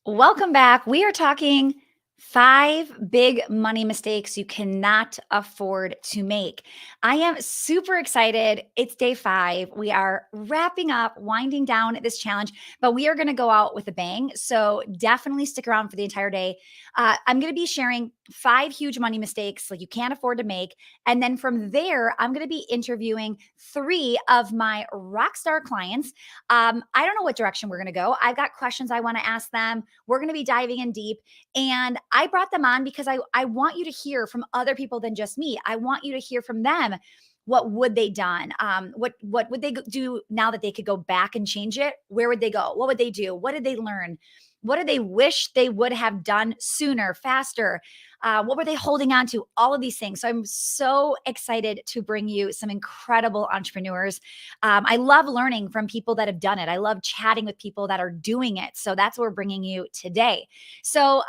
Welcome back. We are talking 5 big money mistakes you cannot afford to make. I am super excited. It's day 5. We are wrapping up, winding down this challenge, but we are going to go out with a bang. So definitely stick around for the entire day. I'm going to be sharing 5 huge money mistakes like you can't afford to make. And then from there, I'm going to be interviewing 3 of my rock star clients. I don't know what direction we're going to go. I've got questions I want to ask them. We're going to be diving in deep. And I brought them on because I want you to hear from other people than just me. I want you to hear from them. What would they done? What would they do now that they could go back and change it? Where would they go? What would they do? What did they learn? What do they wish they would have done sooner, faster? What were they holding on to? All of these things. So I'm so excited to bring you some incredible entrepreneurs. I love learning from people that have done it. I love chatting with people that are doing it. So that's what we're bringing you today. So,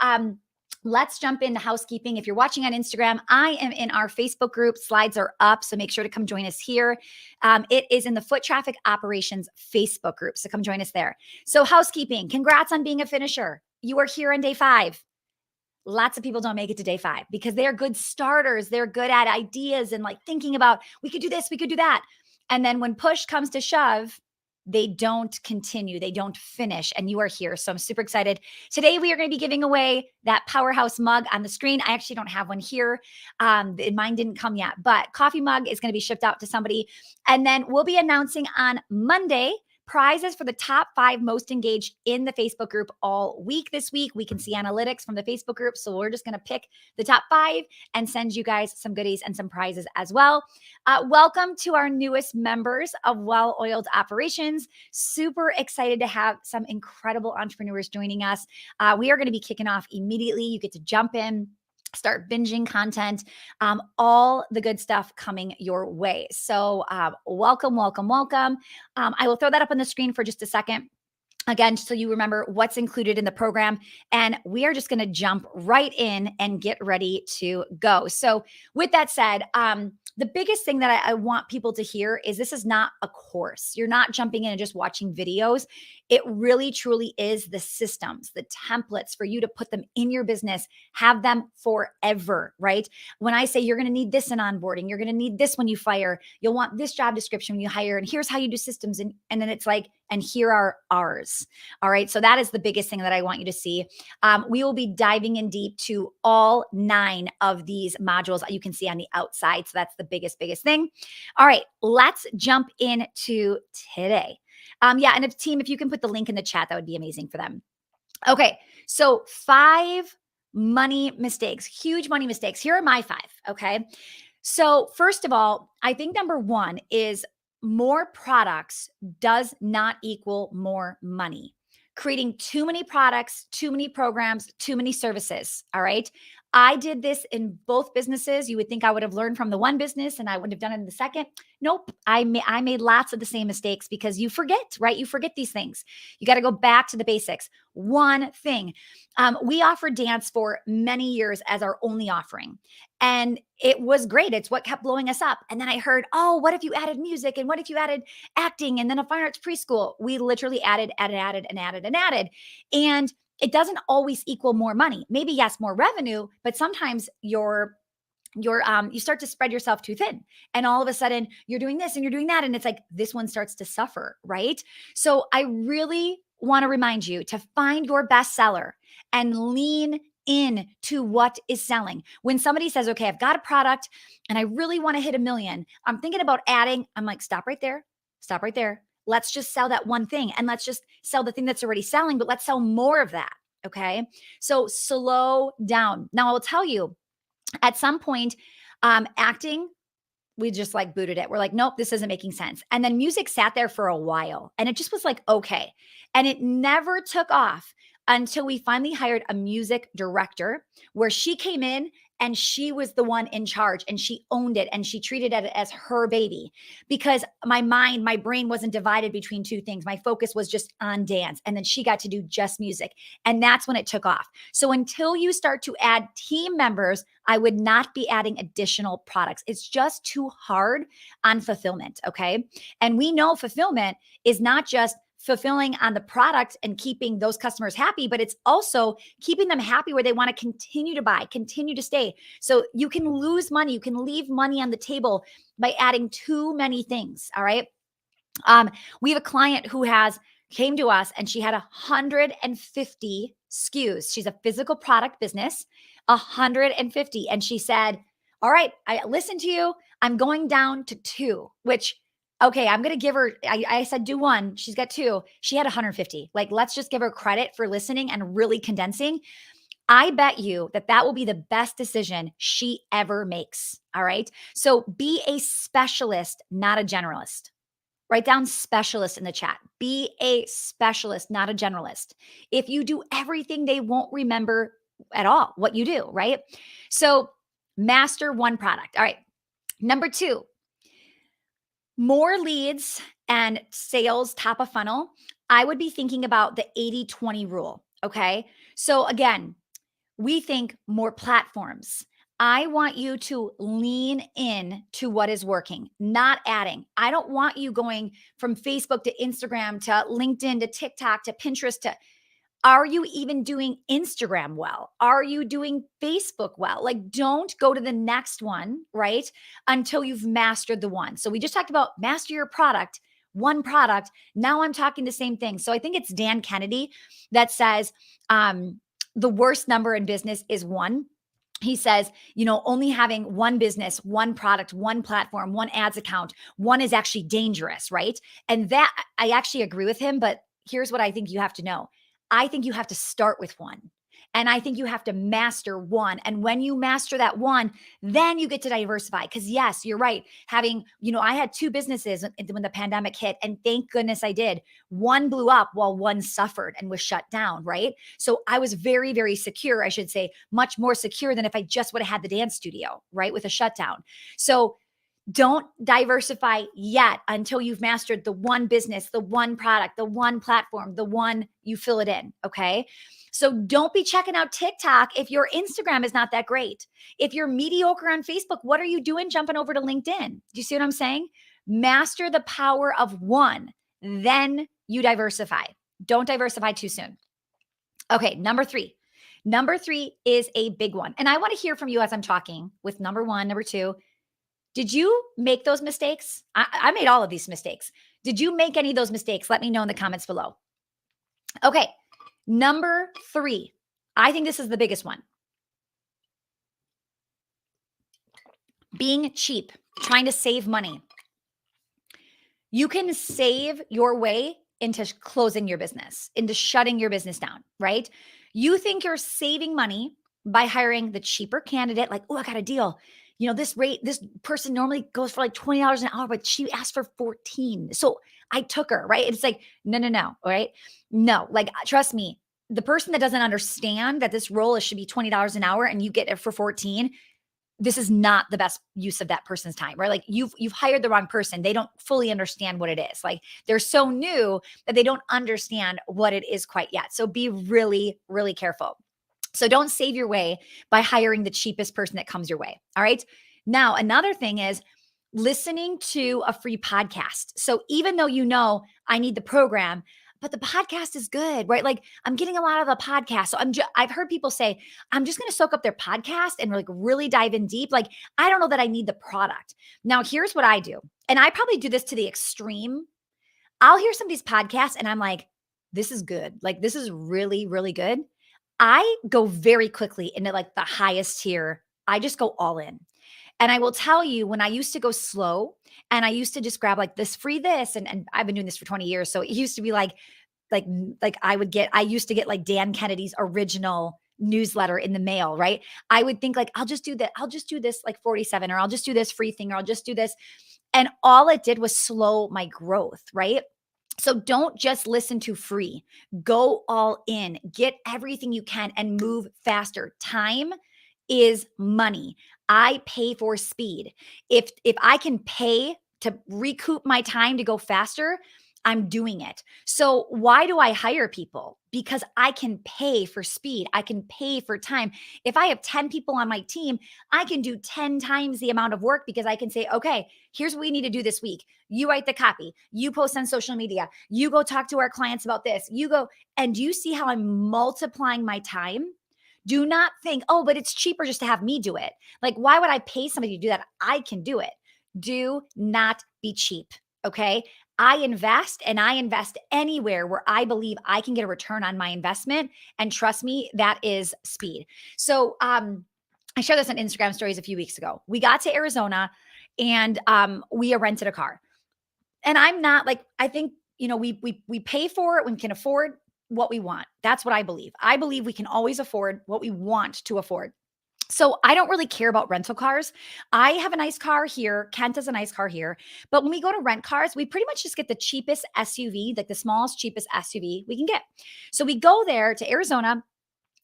let's jump into housekeeping. If you're watching on Instagram, I am in our Facebook group. Slides are up, so make sure to come join us here. It is in the Foot Traffic Operations Facebook group, so come join us there. So housekeeping, congrats on being a finisher. You are here on day 5. Lots of people don't make it to day 5 because they are good starters. They're good at ideas and like thinking about, we could do this, we could do that. And then when push comes to shove, they don't continue, they don't finish, and you are here. So I'm super excited. Today, we are going to be giving away that powerhouse mug on the screen. I actually don't have one here. Mine didn't come yet, but coffee mug is going to be shipped out to somebody. And then we'll be announcing on Monday prizes for the top 5 most engaged in the Facebook group all week this week. We can see analytics from the Facebook group. So we're just going to pick the top 5 and send you guys some goodies and some prizes as well. Welcome to our newest members of Well-Oiled Operations. Super excited to have some incredible entrepreneurs joining us. We are going to be kicking off immediately. You get to jump in, start binging content, all the good stuff coming your way. So welcome, welcome, welcome. I will throw that up on the screen for just a second. Again, so you remember what's included in the program. And we are just going to jump right in and get ready to go. So with that said, the biggest thing that I want people to hear is this is not a course. You're not jumping in and just watching videos. It really, truly is the systems, the templates for you to put them in your business, have them forever, right? When I say you're going to need this in onboarding, you're going to need this when you fire, you'll want this job description when you hire, and here's how you do systems. And then it's like, and here are ours. All right. So that is the biggest thing that I want you to see. We will be diving in deep to all 9 of these modules that you can see on the outside. So that's the biggest thing. All right, let's jump into today. Yeah, and if you can put the link in the chat, that would be amazing for them. Okay, so 5 money mistakes, huge money mistakes. Here are my 5, okay? So first of all, I think number 1 is more products does not equal more money. Creating too many products, too many programs, too many services, all right? I did this in both businesses. You would think I would have learned from the one business and I wouldn't have done it in the second. Nope. I made lots of the same mistakes because you forget, right? You forget these things. You got to go back to the basics. One thing, we offered dance for many years as our only offering. And it was great. It's what kept blowing us up. And then I heard, oh, what if you added music? And what if you added acting and then a fine arts preschool? We literally added. And it doesn't always equal more money. Maybe yes, more revenue, but sometimes you start to spread yourself too thin. And all of a sudden you're doing this and you're doing that. And it's like, this one starts to suffer, right? So I really want to remind you to find your best seller and lean in to what is selling. When somebody says, okay, I've got a product and I really want to hit 1 million, I'm thinking about adding, I'm like, stop right there. Stop right there. Let's just sell that one thing and let's just sell the thing that's already selling, but let's sell more of that. Okay. So slow down. Now I will tell you at some point, acting, we just like booted it. We're like, nope, this isn't making sense. And then music sat there for a while and it just was like, okay. And it never took off until we finally hired a music director where she came in and she was the one in charge and she owned it and she treated it as her baby because my brain wasn't divided between 2 things. My focus was just on dance. And then she got to do just music. And that's when it took off. So until you start to add team members, I would not be adding additional products. It's just too hard on fulfillment. Okay. And we know fulfillment is not just fulfilling on the product and keeping those customers happy, but it's also keeping them happy where they want to continue to buy, continue to stay. So you can lose money, you can leave money on the table by adding too many things. All right. We have a client who came to us and she had 150 SKUs. She's a physical product business, 150. And she said, all right, I listened to you. I'm going down to 2, which, okay, I'm going to give her, I said, do 1. She's got 2. She had 150. Like, let's just give her credit for listening and really condensing. I bet you that will be the best decision she ever makes. All right. So be a specialist, not a generalist. Write down specialist in the chat. Be a specialist, not a generalist. If you do everything, they won't remember at all what you do, right? So master one product. All right. Number 2, more leads and sales top of funnel. I would be thinking about the 80-20 rule. Okay. So again, we think more platforms. I want you to lean in to what is working, not adding. I don't want you going from Facebook to Instagram to LinkedIn to TikTok to Pinterest to, are you even doing Instagram well? Are you doing Facebook well? Like, don't go to the next one, right? Until you've mastered the one. So we just talked about master your product, one product. Now I'm talking the same thing. So I think it's Dan Kennedy that says, the worst number in business is 1. He says, only having one business, one product, one platform, one ads account, one is actually dangerous, right? And that, I actually agree with him, but here's what I think you have to know. I think you have to start with 1. And I think you have to master 1. And when you master that 1, then you get to diversify. Because yes, you're right. Having, I had 2 businesses when the pandemic hit, and thank goodness I did. One blew up while one suffered and was shut down, right? So I was very, very secure, I should say, much more secure than if I just would have had the dance studio, right, with a shutdown. So don't diversify yet until you've mastered the one business, the one product, the one platform, the one you fill it in. Okay. So don't be checking out TikTok if your Instagram is not that great. If you're mediocre on Facebook, what are you doing jumping over to LinkedIn? Do you see what I'm saying? Master the power of 1, then you diversify. Don't diversify too soon. Okay. Number 3. Number 3 is a big one. And I want to hear from you as I'm talking with number 1, number 2. Did you make those mistakes? I made all of these mistakes. Did you make any of those mistakes? Let me know in the comments below. Okay. Number 3. I think this is the biggest one. Being cheap, trying to save money. You can save your way into closing your business, into shutting your business down, right? You think you're saving money by hiring the cheaper candidate, like, oh, I got a deal. This person normally goes for like $20 an hour, but she asked for 14. So I took her, right? It's like, no, right? No, like, trust me, the person that doesn't understand that this role should be $20 an hour and you get it for 14, this is not the best use of that person's time, right? Like, you've hired the wrong person. They don't fully understand what it is. Like, they're so new that they don't understand what it is quite yet. So be really, really careful. So don't save your way by hiring the cheapest person that comes your way. All right. Now, another thing is listening to a free podcast. So even though I need the program, but the podcast is good, right? Like, I'm getting a lot of the podcast. So I've heard people say, I'm just going to soak up their podcast and like really dive in deep. Like, I don't know that I need the product. Now, here's what I do. And I probably do this to the extreme. I'll hear some of these podcasts and I'm like, this is good. Like, this is really, really good. I go very quickly into like the highest tier. I just go all in. And I will tell you, when I used to go slow and I used to just grab like this free this, and I've been doing this for 20 years. So it used to be like I used to get like Dan Kennedy's original newsletter in the mail, right? I would think like, I'll just do this like 47, or I'll just do this free thing, or I'll just do this. And all it did was slow my growth, right? So don't just listen to free. Go all in. Get everything you can and move faster. Time is money. I pay for speed. If I can pay to recoup my time to go faster, I'm doing it. So why do I hire people? Because I can pay for speed. I can pay for time. If I have 10 people on my team, I can do 10 times the amount of work because I can say, okay, here's what we need to do this week. You write the copy, you post on social media, you go talk to our clients about this, you go, and do you see how I'm multiplying my time? Do not think, oh, but it's cheaper just to have me do it. Like, why would I pay somebody to do that? I can do it. Do not be cheap. Okay. I invest and I invest anywhere where I believe I can get a return on my investment. And trust me, that is speed. So, I shared this on Instagram stories a few weeks ago. We got to Arizona and we rented a car. And I'm not like, I think, we pay for it when we can afford what we want. That's what I believe. I believe we can always afford what we want to afford. So I don't really care about rental cars. I have a nice car here. Kent has a nice car here. But when we go to rent cars, we pretty much just get the cheapest SUV, like the smallest, cheapest SUV we can get. So we go there to Arizona.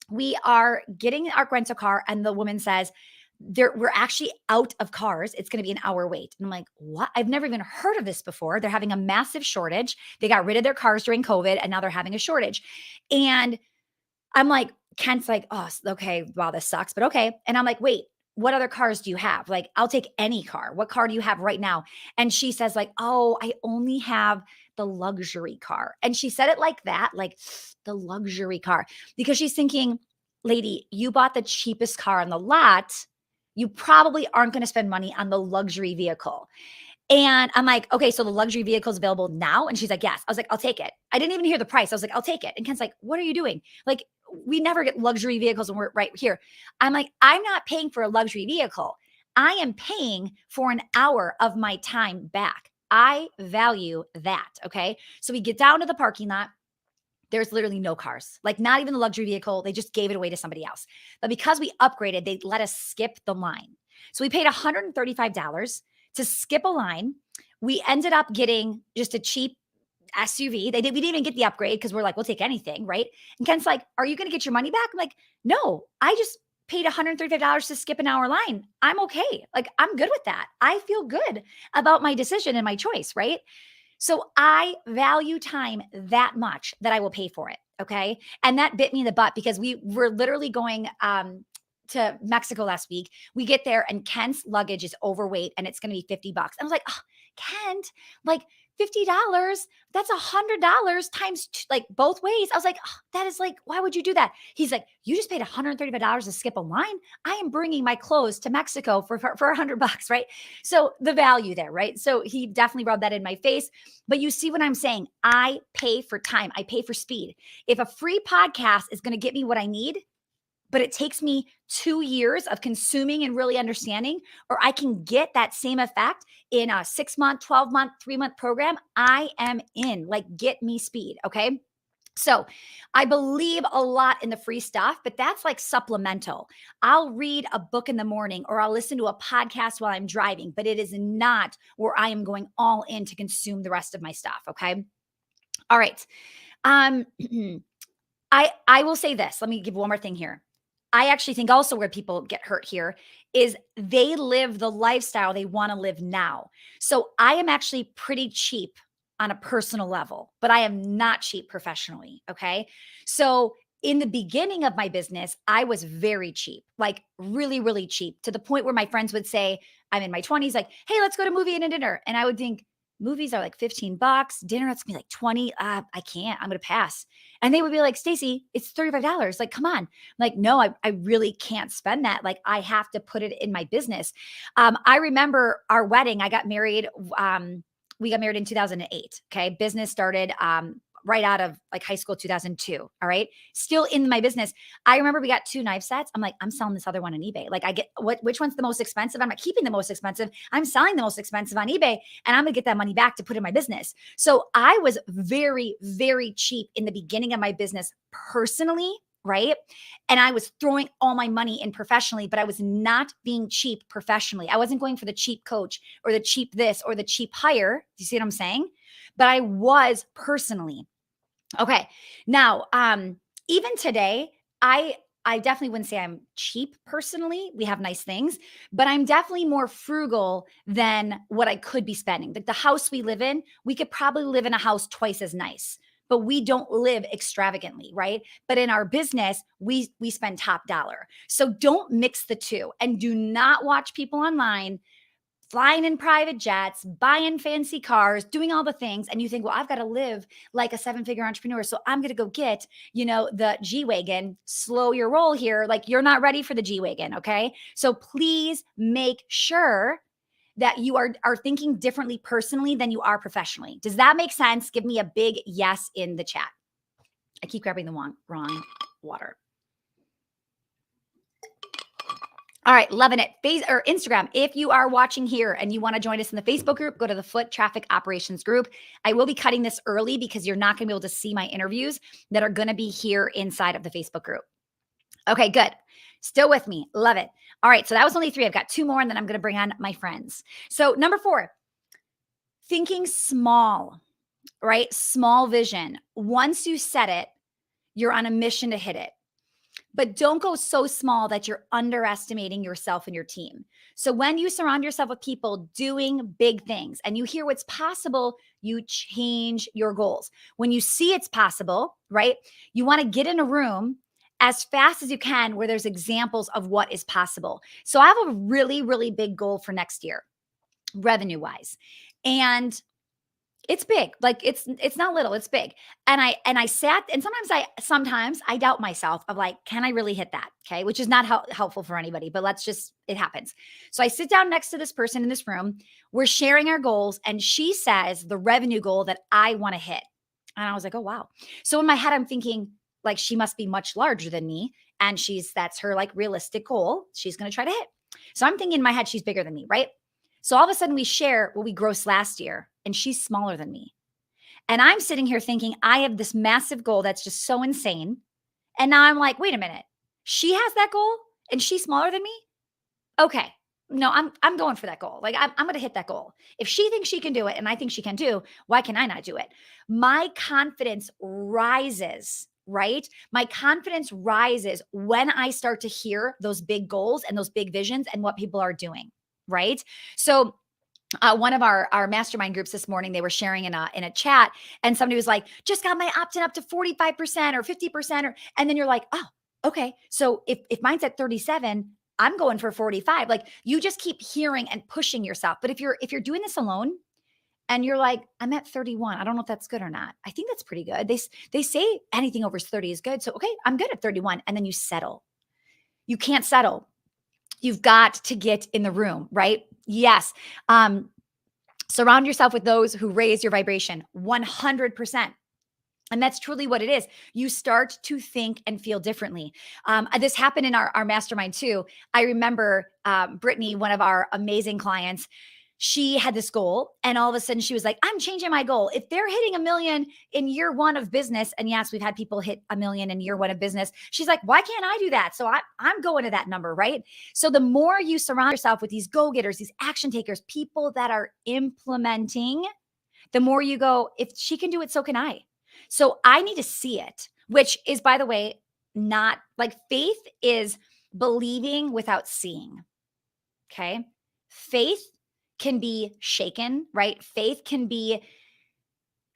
We are getting our rental car, and the woman says, we're actually out of cars. It's going to be an hour wait. And I'm like, what? I've never even heard of this before. They're having a massive shortage. They got rid of their cars during COVID, and now they're having a shortage. And I'm like, Kent's like, oh, okay, wow, this sucks, but okay. And I'm like, wait, what other cars do you have? Like, I'll take any car. What car do you have right now? And she says, like, oh, I only have the luxury car. And she said it like that, like the luxury car, because she's thinking, lady, you bought the cheapest car on the lot. You probably aren't going to spend money on the luxury vehicle. And I'm like, okay, so the luxury vehicle is available now? And she's like, yes. I was like, I'll take it. I didn't even hear the price. I was like, I'll take it. And Ken's like, what are you doing? Like, we never get luxury vehicles when we're right here. I'm like, I'm not paying for a luxury vehicle. I am paying for an hour of my time back. I value that. Okay. So we get down to the parking lot. There's literally no cars, like not even the luxury vehicle. They just gave it away to somebody else. But because we upgraded, they let us skip the line. So we paid $135 to skip a line. We ended up getting just a cheap SUV. We didn't even get the upgrade because we're like, we'll take anything, right? And Ken's like, are you going to get your money back? I'm like, no, I just paid $135 to skip an hour line. I'm okay. Like, I'm good with that. I feel good about my decision and my choice, right? So I value time that much that I will pay for it. Okay. And that bit me in the butt because we were literally going to Mexico last week. We get there and Kent's luggage is overweight and it's going to be $50. I was like, oh, Kent, like $50, that's $100 times like both ways. I was like, oh, that is like, why would you do that? He's like, you just paid $135 to skip a line. I am bringing my clothes to Mexico for $100, right? So the value there, right? So he definitely rubbed that in my face. But you see what I'm saying? I pay for time. I pay for speed. If a free podcast is going to get me what I need, but it takes me 2 years of consuming and really understanding, or I can get that same effect in a 6-month, 12-month, 3-month program, I am in. Like, get me speed. Okay. So I believe a lot in the free stuff, but that's like supplemental. I'll read a book in the morning or I'll listen to a podcast while I'm driving, but it is not where I am going all in to consume the rest of my stuff. Okay. All right. Um, I will say this. Let me give one more thing here. I actually think also where people get hurt here is they live the lifestyle they want to live now. So I am actually pretty cheap on a personal level, but I am not cheap professionally. Okay. So in the beginning of my business, I was very cheap, like really, really cheap to the point where my friends would say, I'm in my 20s, like, hey, let's go to movie and a dinner. And I would think, movies are like $15. Dinner, that's gonna be like 20. I can't, I'm gonna pass. And they would be like, Stacy, it's $35. Like, come on. I'm like, no, I really can't spend that. Like, I have to put it in my business. I remember our wedding. I got married. We got married in 2008. Okay. Business started right out of like high school, 2002. All right. Still in my business. I remember we got 2 knife sets. I'm like, I'm selling this other one on eBay. Like, I get which one's the most expensive? I'm not keeping the most expensive. I'm selling the most expensive on eBay and I'm going to get that money back to put in my business. So I was very, very cheap in the beginning of my business personally. Right. And I was throwing all my money in professionally, but I was not being cheap professionally. I wasn't going for the cheap coach or the cheap this or the cheap hire. Do you see what I'm saying? But I was personally. Okay. Now, even today, I definitely wouldn't say I'm cheap personally. We have nice things, but I'm definitely more frugal than what I could be spending. Like the house we live in, we could probably live in a house twice as nice, but we don't live extravagantly, right? But in our business, we spend top dollar. So don't mix the two, and do not watch people online flying in private jets, buying fancy cars, doing all the things. And you think, well, I've got to live like a 7-figure entrepreneur. So I'm going to go get, the G Wagon. Slow your roll here. Like you're not ready for the G Wagon. Okay. So please make sure that you are thinking differently personally than you are professionally. Does that make sense? Give me a big yes in the chat. I keep grabbing the wrong water. All right, loving it. Instagram. If you are watching here and you want to join us in the Facebook group, go to the Foot Traffic Operations group. I will be cutting this early because you're not going to be able to see my interviews that are going to be here inside of the Facebook group. Okay, good. Still with me. Love it. All right, so that was only 3. I've got 2 more, and then I'm going to bring on my friends. So number 4, thinking small, right? Small vision. Once you set it, you're on a mission to hit it. But don't go so small that you're underestimating yourself and your team. So when you surround yourself with people doing big things and you hear what's possible, you change your goals. When you see it's possible, right? You want to get in a room as fast as you can where there's examples of what is possible. So I have a really, really big goal for next year, revenue-wise. And it's big. Like it's not little, it's big. And I sat, and sometimes I doubt myself of like, can I really hit that? Okay. Which is not helpful for anybody, but it happens. So I sit down next to this person in this room. We're sharing our goals, and she says the revenue goal that I want to hit. And I was like, oh wow. So in my head, I'm thinking like she must be much larger than me. And that's her like realistic goal she's going to try to hit. So I'm thinking in my head, she's bigger than me, right? So all of a sudden we share what we grossed last year, and she's smaller than me. And I'm sitting here thinking I have this massive goal that's just so insane. And now I'm like, wait a minute. She has that goal and she's smaller than me? Okay. No, I'm going for that goal. Like I'm going to hit that goal. If she thinks she can do it and I think she can too, why can I not do it? My confidence rises, right? My confidence rises when I start to hear those big goals and those big visions and what people are doing, right? So one of our mastermind groups this morning, they were sharing in a chat, and somebody was like, just got my opt-in up to 45% or 50%, and then you're like, oh, okay. So if mine's at 37, I'm going for 45. Like you just keep hearing and pushing yourself. But if you're doing this alone and you're like, I'm at 31, I don't know if that's good or not. I think that's pretty good. They say anything over 30 is good. So okay, I'm good at 31. And then you settle. You can't settle. You've got to get in the room, right? Yes. Surround yourself with those who raise your vibration 100%. And that's truly what it is. You start to think and feel differently. This happened in our mastermind too. I remember Brittany, one of our amazing clients, she had this goal, and all of a sudden she was like, I'm changing my goal. If they're hitting 1 million in year 1 of business, and yes, we've had people hit 1 million in year 1 of business. She's like, why can't I do that? So I'm going to that number, right? So the more you surround yourself with these go-getters, these action takers, people that are implementing, the more you go, if she can do it, so can I. So I need to see it, which is, by the way, not like faith is believing without seeing. Okay. Faith can be shaken, right? Faith can be,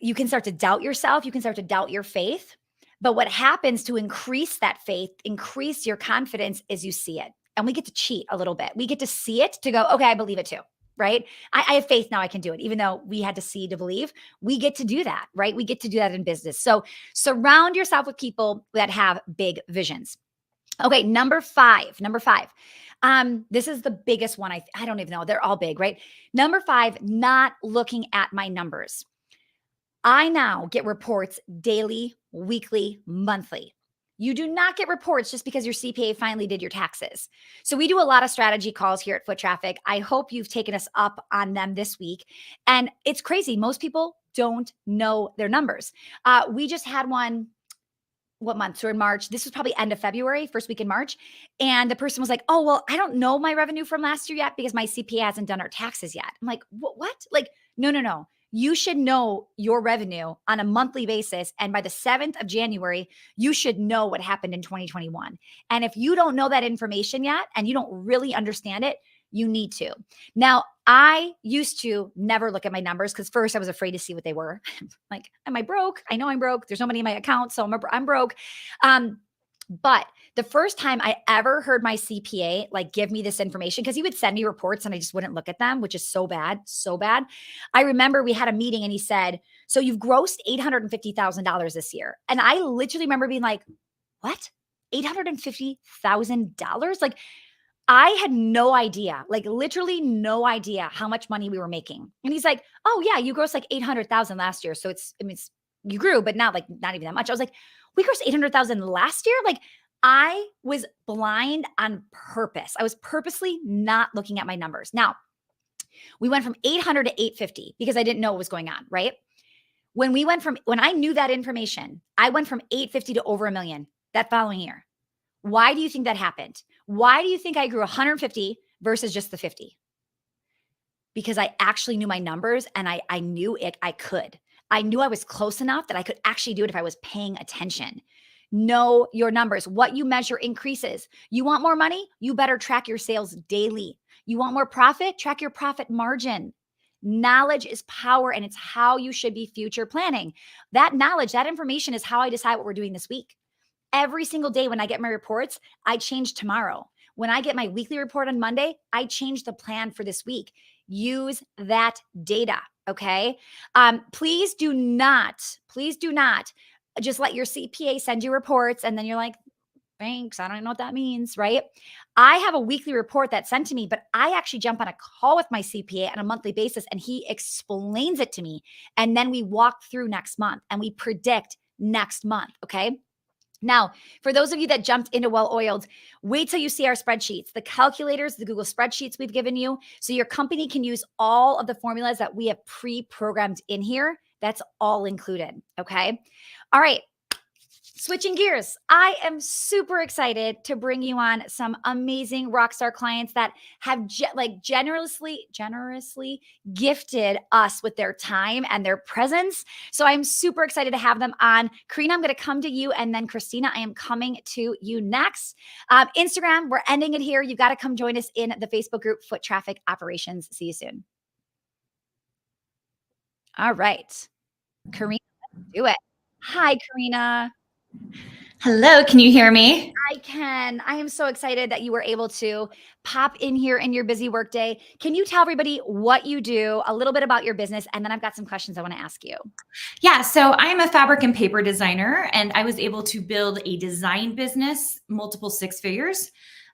you can start to doubt yourself. You can start to doubt your faith. But what happens to increase that faith, increase your confidence, is you see it. And we get to cheat a little bit. We get to see it to go, okay, I believe it too, right? I have faith now, I can do it. Even though we had to see to believe, we get to do that, right? We get to do that in business. So surround yourself with people that have big visions. Okay, number five. This is the biggest one. I don't even know. They're all big, right? Number 5, not looking at my numbers. I now get reports daily, weekly, monthly. You do not get reports just because your CPA finally did your taxes. So we do a lot of strategy calls here at Foot Traffic. I hope you've taken us up on them this week. And it's crazy. Most people don't know their numbers. We just had one. What month? So in March, this was probably end of February, first week in March. And the person was like, oh, well, I don't know my revenue from last year yet because my CPA hasn't done our taxes yet. I'm like, what? Like, no. You should know your revenue on a monthly basis. And by the 7th of January, you should know what happened in 2021. And if you don't know that information yet and you don't really understand it, you need to. Now, I used to never look at my numbers because first I was afraid to see what they were. Like, am I broke? I know I'm broke. There's no money in my account, so I'm broke. But the first time I ever heard my CPA like give me this information, because he would send me reports and I just wouldn't look at them, which is so bad, so bad. I remember we had a meeting and he said, "So you've grossed $850,000 this year." And I literally remember being like, "What? $850,000?" Like, I had no idea, like literally no idea how much money we were making. And he's like, "Oh yeah, you grossed like 800,000 last year. So you grew, but not even that much." I was like, "We grossed 800,000 last year?" Like, I was blind on purpose. I was purposely not looking at my numbers. Now, we went from 800 to 850 because I didn't know what was going on, right? When I knew that information, I went from 850 to over a million that following year. Why do you think that happened? Why do you think I grew 150 versus just the 50? Because I actually knew my numbers and I knew it. I could. I knew I was close enough that I could actually do it if I was paying attention. Know your numbers. What you measure increases. You want more money? You better track your sales daily. You want more profit? Track your profit margin. Knowledge is power, and it's how you should be future planning. That knowledge, that information is how I decide what we're doing this week. Every single day when I get my reports, I change tomorrow. When I get my weekly report on Monday, I change the plan for this week. Use that data. Okay. Please do not just let your CPA send you reports and then you're like, "Thanks. I don't know what that means." Right. I have a weekly report that's sent to me, but I actually jump on a call with my CPA on a monthly basis and he explains it to me. And then we walk through next month and we predict next month. Okay. Now, for those of you that jumped into Well Oiled, wait till you see our spreadsheets, the calculators, the Google spreadsheets we've given you. So your company can use all of the formulas that we have pre-programmed in here. That's all included. Okay. All right. Switching gears, I am super excited to bring you on some amazing rockstar clients that have generously gifted us with their time and their presence. So I'm super excited to have them on. Karina, I'm going to come to you, and then Christina, I am coming to you next. Instagram, we're ending it here. You've got to come join us in the Facebook group Foot Traffic Operations. See you soon. All right, Karina, let's do it. Hi, Karina. Hello, can you hear me? I can. I am so excited that you were able to pop in here in your busy workday. Can you tell everybody what you do, a little bit about your business, and then I've got some questions I want to ask you. Yeah, so I'm a fabric and paper designer, and I was able to build a design business, multiple six figures.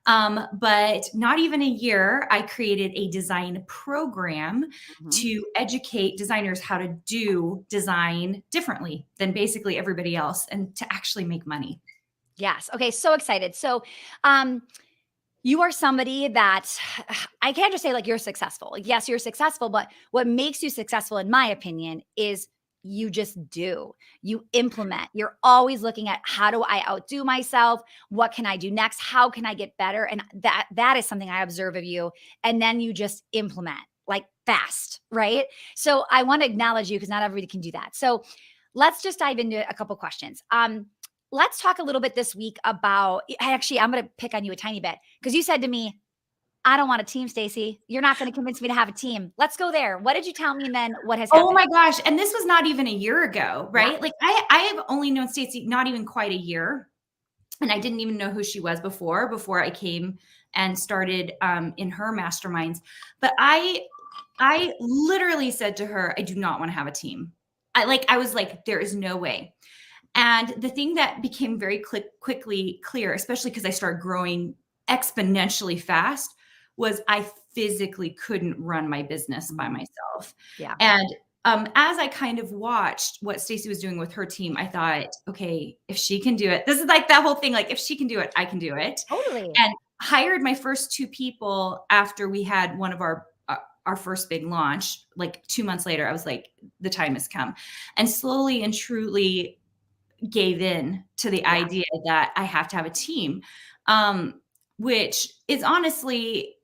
But not even a year, I created a design program to educate designers how to do design differently than basically everybody else and to actually make money. Yes. Okay. So excited. So, you are somebody that I can't just say like you're successful. Like, yes, you're successful, but what makes you successful, in my opinion, is you just do. You implement. You're always looking at how do I outdo myself? What can I do next? How can I get better? And that is something I observe of you. And then you just implement like fast, right? So I want to acknowledge you because not everybody can do that. So let's just dive into a couple questions. Let's talk a little bit this week about actually, I'm going to pick on you a tiny bit because you said to me, "I don't want a team, Stacy. You're not going to convince me to have a team." Let's go there. What did you tell me? And then what has Oh happened? my gosh. And this was not even a year ago, Yeah. right? Like I have only known Stacy not even quite a year. And I didn't even know who she was before I came and started in her masterminds. But I literally said to her, I do not want to have a team. I was like, there is no way. And the thing that became very quickly clear, especially because I started growing exponentially fast, was I physically couldn't run my business by myself. Yeah. And as I kind of watched what Stacy was doing with her team, I thought, okay, if she can do it, this is like that whole thing, like if she can do it, I can do it. Totally. And hired my first two people after we had one of our first big launch. Like 2 months later, I was like, the time has come. And slowly and truly gave in to the idea that I have to have a team, which is honestly,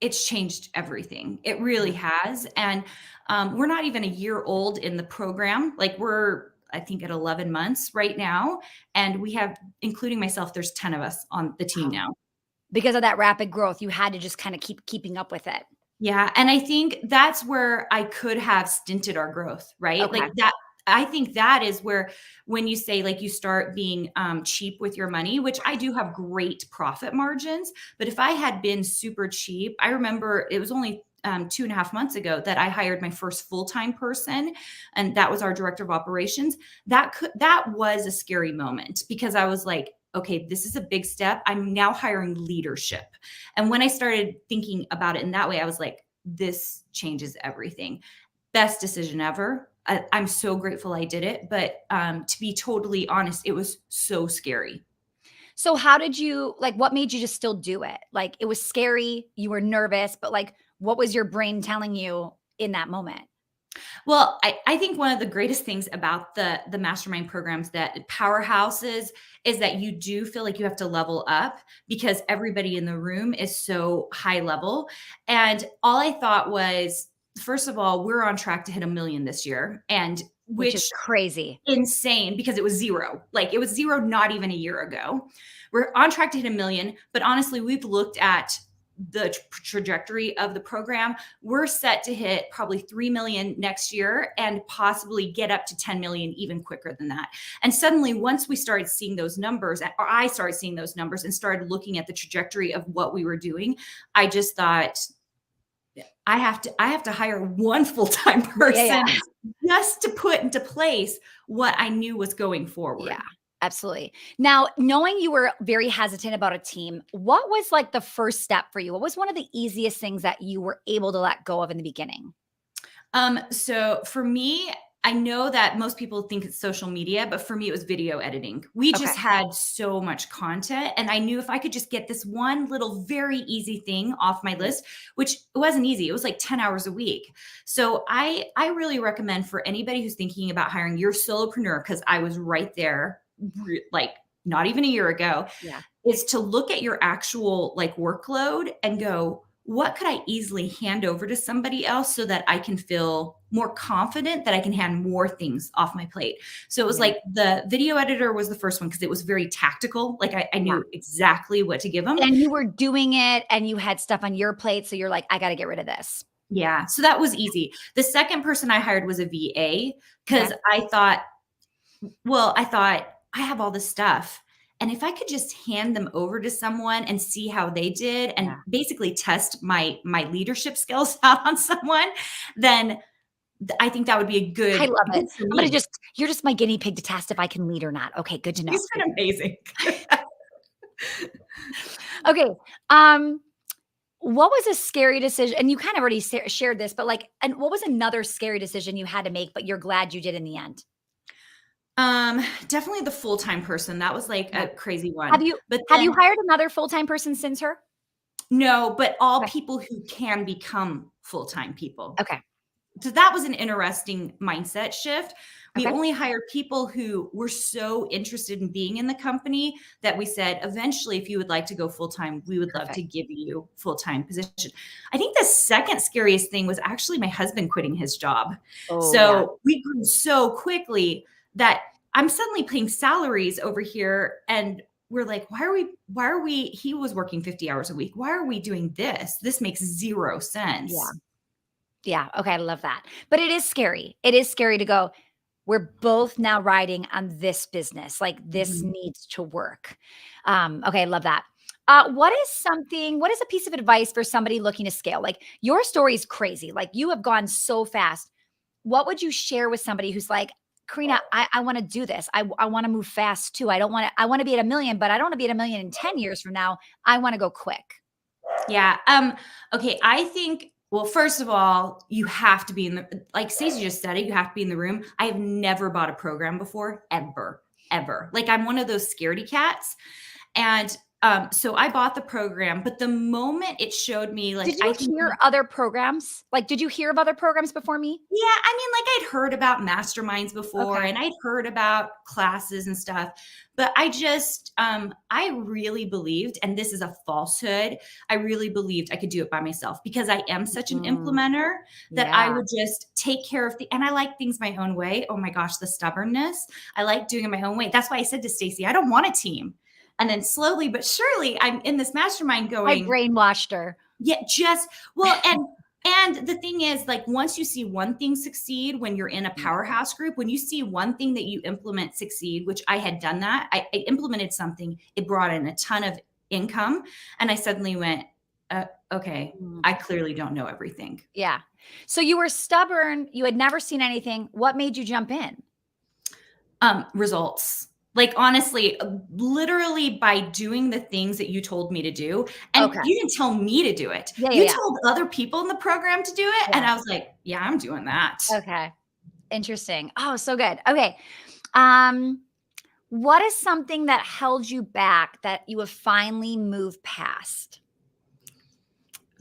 it's changed everything. It really has. And We're not even a year old in the program. Like we're, I think, at 11 months right now. And we have, including myself, there's 10 of us on the team Wow. now. Because of that rapid growth, you had to just kind of keeping up with it. Yeah, and I think that's where I could have stinted our growth, right? Okay. Like that I think that is where when you say like you start being cheap with your money, which I do have great profit margins, but if I had been super cheap, I remember it was only 2.5 months ago that I hired my first full-time person, and that was our director of operations. That was a scary moment because I was like, okay, this is a big step. I'm now hiring leadership. And when I started thinking about it in that way, I was like, this changes everything. Best decision ever. I'm so grateful I did it. But to be totally honest, it was so scary. So how did you like what made you just still do it? Like it was scary, you were nervous, but like what was your brain telling you in that moment? Well, I think one of the greatest things about the mastermind programs that powerhouses is that you do feel like you have to level up because everybody in the room is so high level. And all I thought was, first of all, we're on track to hit 1 million this year, and Which is which crazy. insane because it was zero. Like it was zero not even a year ago. We're on track to hit 1 million, but honestly, we've looked at the trajectory of the program. We're set to hit probably 3 million next year and possibly get up to 10 million even quicker than that. And suddenly, once we started seeing those numbers, or I started seeing those numbers and started looking at the trajectory of what we were doing, I just thought, I have to hire one full-time Yeah, person yeah. just to put into place what I knew was going Yeah, forward. absolutely. Now, knowing you were very hesitant about a team, what was like the first step for you? What was one of the easiest things that you were able to let go of in the beginning? So for me, I know that most people think it's social media, but for me, it was video editing. We Okay. just had so much content. And I knew if I could just get this one little very easy thing off my list, which it wasn't easy, it was like 10 hours a week. So I really recommend for anybody who's thinking about hiring your solopreneur, because I was right there, like not even a year ago, Yeah. is to look at your actual like workload and go, what could I easily hand over to somebody else so that I can feel more confident that I can hand more things off my plate? So it was Yeah. like the video editor was the first one because it was very tactical. Like I Yeah. knew exactly what to give them. And you were doing it and you had stuff on your plate. So you're like, I got to get rid of this. Yeah. So that was easy. The second person I hired was a VA Okay. because I thought I have all this stuff. And if I could just hand them over to someone and see how they did and Yeah. basically test my leadership skills out on someone, then I think that would be a I good love it. good for I'm going to me. you're just my guinea pig to test if I can lead or not. Okay. Good to know. He's been amazing. Okay. Um, what was a scary decision? And you kind of already shared this, but like, and what was another scary decision you had to make, but you're glad you did in the end? Definitely the full-time person. That was like Yeah. a crazy Have one. you But have you then hired another full-time person since her? no, but all Okay. people who can become full-time people. Okay. So that was an interesting mindset shift. We Okay. only hired people who were so interested in being in the company that we said, eventually, if you would like to go full time, we would love to Perfect. give you full time position. I think the second scariest thing was actually my husband quitting his job. Oh, yeah. So we grew so quickly that I'm suddenly paying salaries over here, and we're like, why are we, he was working 50 hours a week. Why are we doing this? This makes zero Yeah. sense. Yeah. Okay. I love that. But it is scary. It is scary to go, we're both now riding on this business. Like this Mhm. needs to work. Okay. I love that. What is a piece of advice for somebody looking to scale? Like your story is crazy. Like you have gone so fast. What would you share with somebody who's like, Karina, I want to do this. I want to move fast too. I want to be at 1 million, but I don't want to be at 1 million in 10 years from now. I want to go quick. Yeah. Okay. I think, well, first of all, you have to be in the, like Stacey just said it, you have to be in the room. I have never bought a program before, ever, ever. Like I'm one of those scaredy cats. And So I bought the program, but the moment it showed me, like, Did you hear other programs? Like, did you hear of other programs before me? yeah, I mean, like, I'd heard about masterminds before, Okay. and I'd heard about classes and stuff, but I just, I really believed, and this is a falsehood, I really believed I could do it by myself because I am such an Mm, implementer that I yeah. would just take care of and I like things my own way. Oh my gosh, the stubbornness. I like doing it my own way. That's why I said to Stacy, I don't want a team. And then slowly but surely, I'm in this mastermind I going, brainwashed her. yeah, just well, and the thing is, like, once you see one thing succeed when you're in a Mm. powerhouse group, when you see one thing that you implement succeed, which I had done that, I implemented something, it brought in a ton of income, and I suddenly went, okay, Mm. I clearly don't know everything. Yeah. So you were stubborn, you had never seen anything. What made you jump in? Results. Like, honestly, literally by doing the things that you told me to do, and Okay. you didn't tell me to do it. Yeah, yeah, You yeah. told other people in the program to do it, and Yeah. I was like, "Yeah, I'm doing that." Okay. Interesting. Oh, so good. Okay. Um, what is something that held you back that you have finally moved past?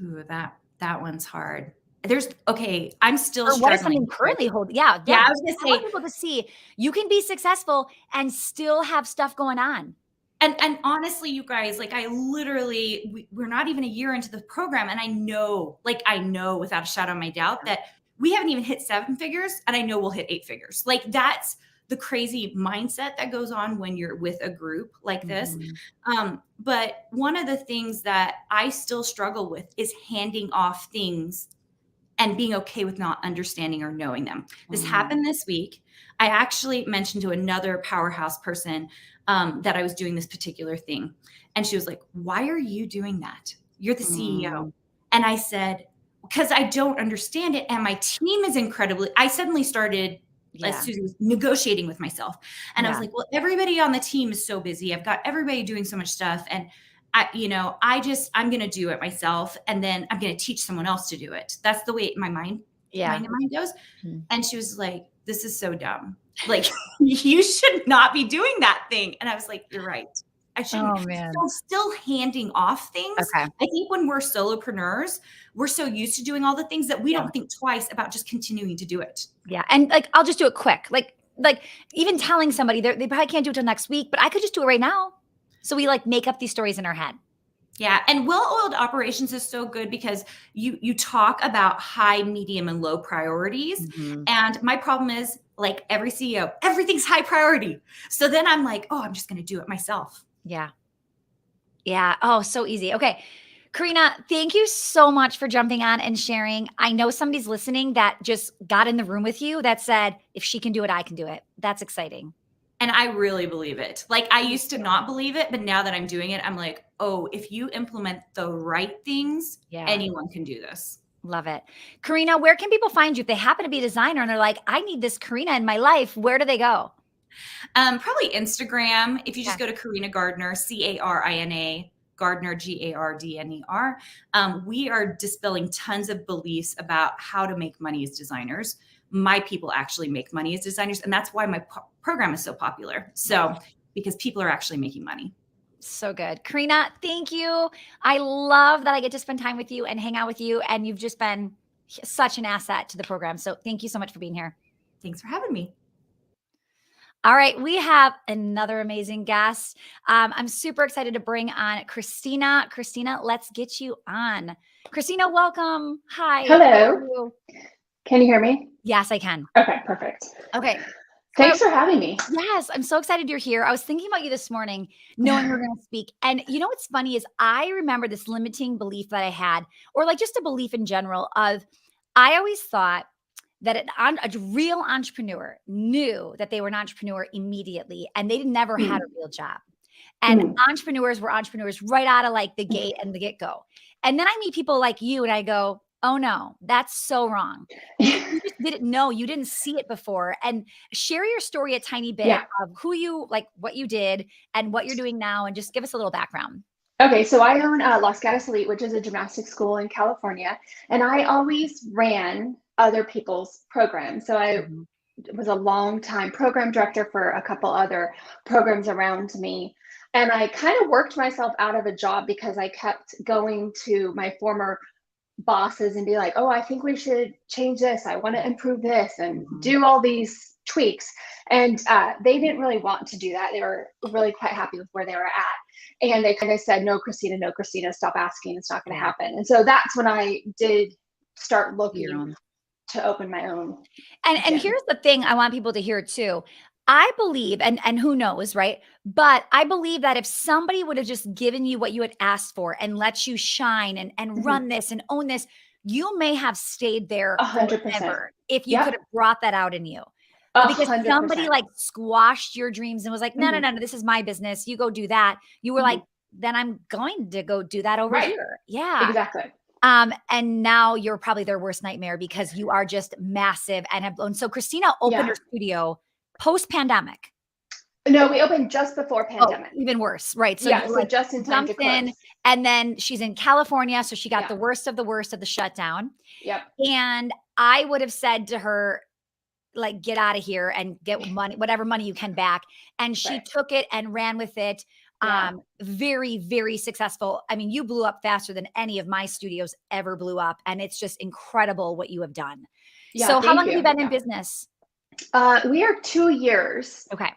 Ooh, that one's hard. There's okay, I'm still Or what is struggling something with currently hold yeah, yeah, yeah. I was gonna I want say people to see you can be successful and still have stuff going on. and honestly, you guys, like, I literally we're not even a year into the program, and I know, like, I know without a shadow of my doubt that we haven't even hit 7 figures, and I know we'll hit 8 figures. Like, that's the crazy mindset that goes on when you're with a group like this. Mhm. But one of the things that I still struggle with is handing off things and being okay with not understanding or knowing them. This Mm. happened this week. I actually mentioned to another powerhouse person that I was doing this particular thing. And she was like, "Why are you doing that? You're the CEO." Mm. And I said, "Because I don't understand it. And my team is incredibly," I suddenly started, as Yeah. Susie was negotiating with myself. And I was Yeah. like, "Well, everybody on the team is so busy. I've got everybody doing so much stuff. And I'm going to do it myself. And then I'm going to teach someone else to do it." That's the way my Yeah. mind goes. Mm. And she was like, "This is so dumb. Like, you should not be doing that thing." And I was like, "You're right. I shouldn't." Oh, So man. still handing off things. Okay. I think when we're solopreneurs, we're so used to doing all the things that we Yeah. don't think twice about just continuing to do it. Yeah, and, like, I'll just do it quick. Like, even telling somebody they probably can't do it till next week, but I could just do it right now. So we, like, make up these stories in our head. Yeah, and well-oiled operations is so good because you talk about high, medium, and low priorities. Mhm. And my problem is, like every CEO, everything's high priority. So then I'm like, "Oh, I'm just going to do it myself." Yeah. Yeah. Oh, so easy. Okay. Karina, thank you so much for jumping on and sharing. I know somebody's listening that just got in the room with you that said, if she can do it, I can do it. That's exciting. And I really believe it. Like, I Me used to too. not believe it, but now that I'm doing it, I'm like, "Oh, if you implement the right things, Yeah. anyone can do this." Love it. Karina, where can people find you if they happen to be a designer and they're like, I need this Karina in my life? Where do they go? Probably Instagram. If you just Yeah. go to Karina Gardner, Carina Gardner, Gardner. We are dispelling tons of beliefs about how to make money as designers. My people actually make money as designers, and that's why my program is so popular. So, because people are actually making money. So good. Karina, thank you. I love that I get to spend time with you and hang out with you. And you've just been such an asset to the program. So thank you so much for being here. Thanks for having me. All right, we have another amazing guest. I'm super excited to bring on Christina. Christina, let's get you on. Christina, welcome. Hi, how are Hello. you? Can you hear me? Yes, I can. Okay, perfect. Okay. So, Thanks for having me. yes, I'm so excited you're here. I was thinking about you this morning, knowing we are going to speak. And you know what's funny is I remember this limiting belief that I had, or like just a belief in general of I always thought that a real entrepreneur knew that they were an entrepreneur immediately and they never had a Mm, real job. And mm, entrepreneurs were entrepreneurs right out of like the gate and the get go. And then I meet people like you and I go, oh no, that's so wrong because you just didn't know, you didn't see it before. And share your story a tiny bit yeah. of who you like, what you did and what you're doing now. And just give us a little background. Okay, so I own Los Gatos Elite, which is a gymnastics school in California, and I always ran other people's programs. So I Mhm. was a long time program director for a couple other programs around me. And I kind of worked myself out of a job because I kept going to my former bosses and be like, oh, I think we should change this. I want to improve this and do all these tweaks. And they didn't really want to do that. They were really quite happy with where they were at. And they kind of said, no, Christina, stop asking. It's not going to happen. And so that's when I did start looking to open my own. And here's the thing I want people to hear too. I believe, and who knows, right? But I believe that if somebody would have just given you what you had asked for and let you shine and run this and own this, you may have stayed there 100%. forever if you could have brought that out in you. Because 100%. somebody like squashed your dreams and was like, no, this is my business. You go do that. You were like, then I'm going to go do that over here. Yeah. Exactly. And now you're probably their worst nightmare because you are just massive and have blown. So Christina opened her studio post-pandemic. No, we opened just before pandemic. Oh, even worse, right? So so just in time to close. And then she's in California, so she got the worst of the shutdown. Yep. And I would have said to her, like, get out of here and get money, whatever money you can back. And she took it and ran with it. Very, very successful. I mean, you blew up faster than any of my studios ever blew up. And it's just incredible what you have done. Yeah, so how long have you been in business? We are 2 years. Okay.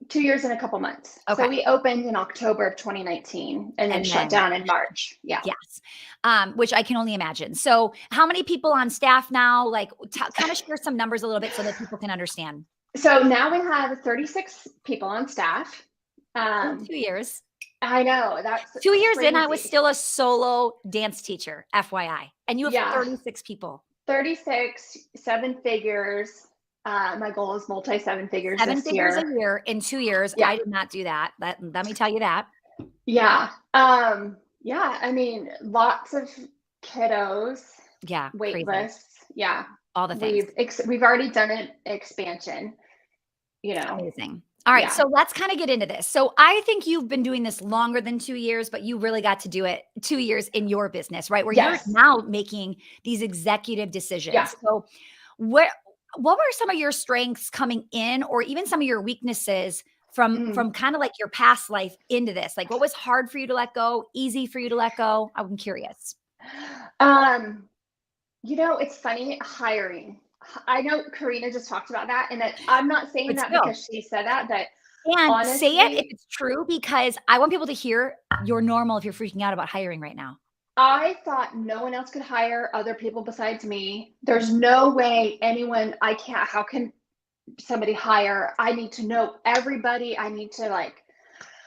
2 years and a couple months. Okay. So we opened in October of 2019 and then shut down in March. Yeah. Yes. Which I can only imagine. So how many people on staff now? Like kind of share some numbers a little bit so that people can understand. So now we have 36 people on staff. 2 years. I know. That's 2 years crazy. in, I was still a solo dance teacher, FYI. And you have 36 people. 36, 7 figures. My goal is multi 7 figures. 7 this figures year. a year in 2 years. I did not do that. Let me tell you that. Yeah. I mean, lots of kiddos. Yeah. Wait lists. Yeah. All the things. We've already done an expansion. Amazing. All right. So let's kind of get into this. So I think you've been doing this longer than 2 years, but you really got to do it 2 years in your business, right? Where you're now making these executive decisions. Yeah. So what were some of your strengths coming in, or even some of your weaknesses from kind of like your past life into this? Like, what was hard for you to let go? Easy for you to let go? I'm curious. It's funny, hiring. I know Karina just talked about that, and I'm not saying that because she said that, but honestly, say it if it's true, because I want people to hear you're normal if you're freaking out about hiring right now. I thought no one else could hire other people besides me. There's no way how can somebody hire? I need to know everybody. I need to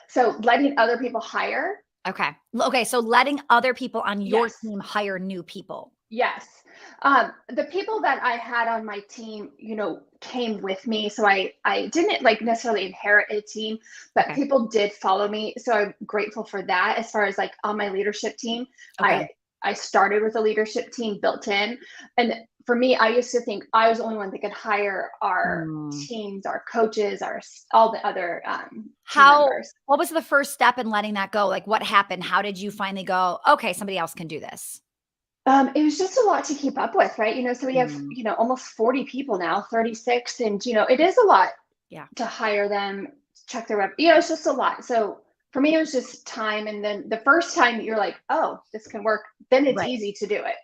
so letting other people hire. Okay. So letting other people on your team hire new people. Yes. The people that I had on my team, came with me. So I didn't necessarily inherit a team, but people did follow me. So I'm grateful for that. As far as on my leadership team, I started with a leadership team built in. And for me, I used to think I was the only one that could hire our teams, our coaches, all the other team members. What was the first step in letting that go? Like, what happened? How did you finally go, okay, somebody else can do this? It was just a lot to keep up with, right? So we have, almost 40 people now, 36. And, it is a lot to hire them, check their it's just a lot. So for me, it was just time. And then the first time you're like, oh, this can work, then it's easy to do it.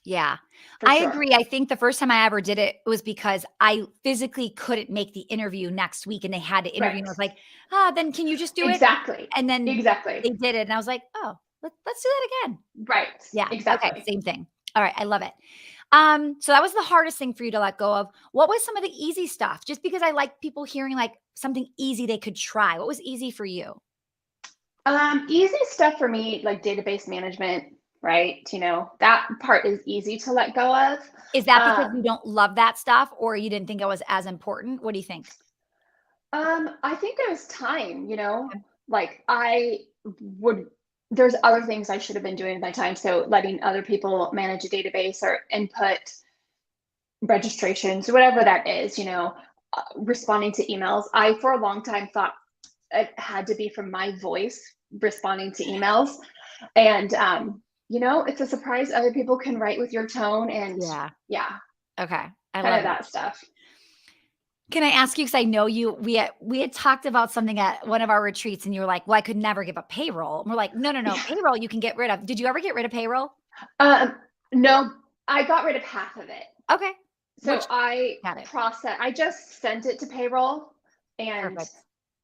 Yeah, I agree. I think the first time I ever did it was because I physically couldn't make the interview next week and they had to interview. And I was like, then can you just do it? Exactly. And then they did it. And I was like, oh, let's do that again. Right. Yeah. Exactly. Okay. Same thing. All right. I love it. So that was the hardest thing for you to let go of. What was some of the easy stuff? Just because I like people hearing something easy they could try. What was easy for you? Easy stuff for me, like database management, right? That part is easy to let go of. Is that because you don't love that stuff, or you didn't think it was as important? What do you think? I think it was time, there's other things I should have been doing with my time. So letting other people manage a database or input registrations, whatever that is, responding to emails. I, for a long time, thought it had to be from my voice responding to emails. And, it's a surprise. Other people can write with your tone and Okay. I love that stuff. Can I ask you, because I know we had talked about something at one of our retreats and you were like, well, I could never give up payroll. And we're like, no, Yeah. payroll you can get rid of. Did you ever get rid of payroll? No, I got rid of half of it. Okay. So Got it. I just sent it to payroll and, Perfect.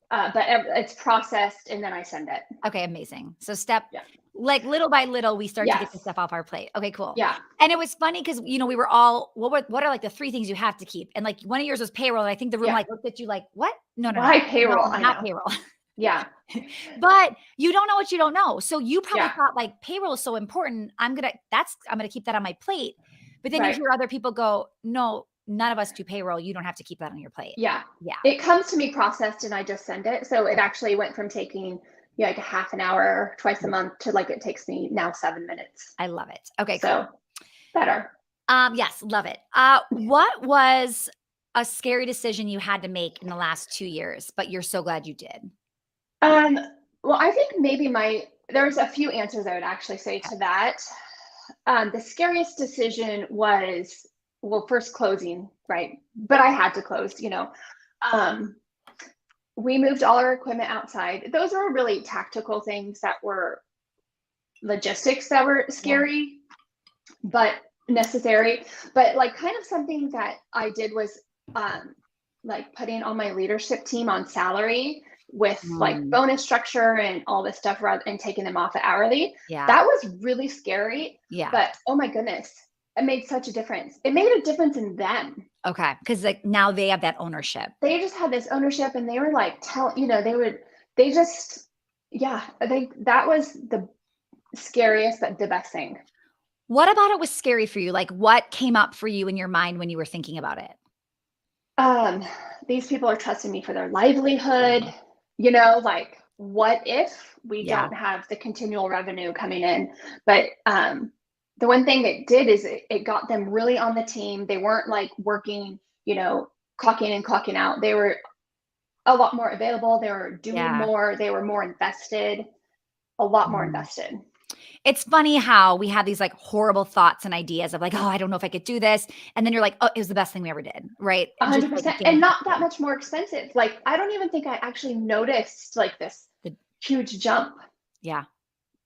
but it's processed and then I send it. Okay, amazing. So Yeah. like little by little, we start to get the Yes. stuff off our plate. Okay, cool. Yeah. And it was funny because we were all, what are like the 3 things you have to keep? And like one of yours was payroll. And I think the room Yeah. like looked at you like, what? No, Why payroll? I not know. payroll. Yeah. But you don't know what you don't know. So you probably Yeah. thought like payroll is so important. I'm gonna keep that on my plate. But then you Right. hear other people go, no, none of us do payroll. You don't have to keep that on your plate. Yeah. Yeah. It comes to me processed and I just send it. So it actually went from taking like a half an hour twice a month to like it takes me now 7 minutes. I love it. Okay, cool. So better. Yes, love it. What was a scary decision you had to make in the last 2 years, but you're so glad you did? Um, well, I think maybe there's a few answers I would actually say to that. The scariest decision was, well, first closing, right? But I had to close, Um, we moved all our equipment outside. Those were really tactical things that were logistics that were scary, but necessary. But like kind of something that I did was like putting all my leadership team on salary with like bonus structure and all this stuff and taking them off at hourly. Yeah. That was really scary. Yeah. But oh my goodness, it made such a difference. It made a difference in them. Okay. Because like now they have that ownership. They just had this ownership and they were like, that was the scariest, but the best thing. What about it was scary for you? Like what came up for you in your mind when you were thinking about it? These people are trusting me for their livelihood, like what if we don't have the continual revenue coming in? But the one thing it did is it got them really on the team. They weren't like working, clocking in, clocking out. They were a lot more available. They were doing more. They were more invested, a lot more invested. It's funny how we have these like horrible thoughts and ideas of like, oh, I don't know if I could do this. And then you're like, oh, it was the best thing we ever did. Right. 100%. And not that much more expensive. Like, I don't even think I actually noticed like this huge jump. Yeah.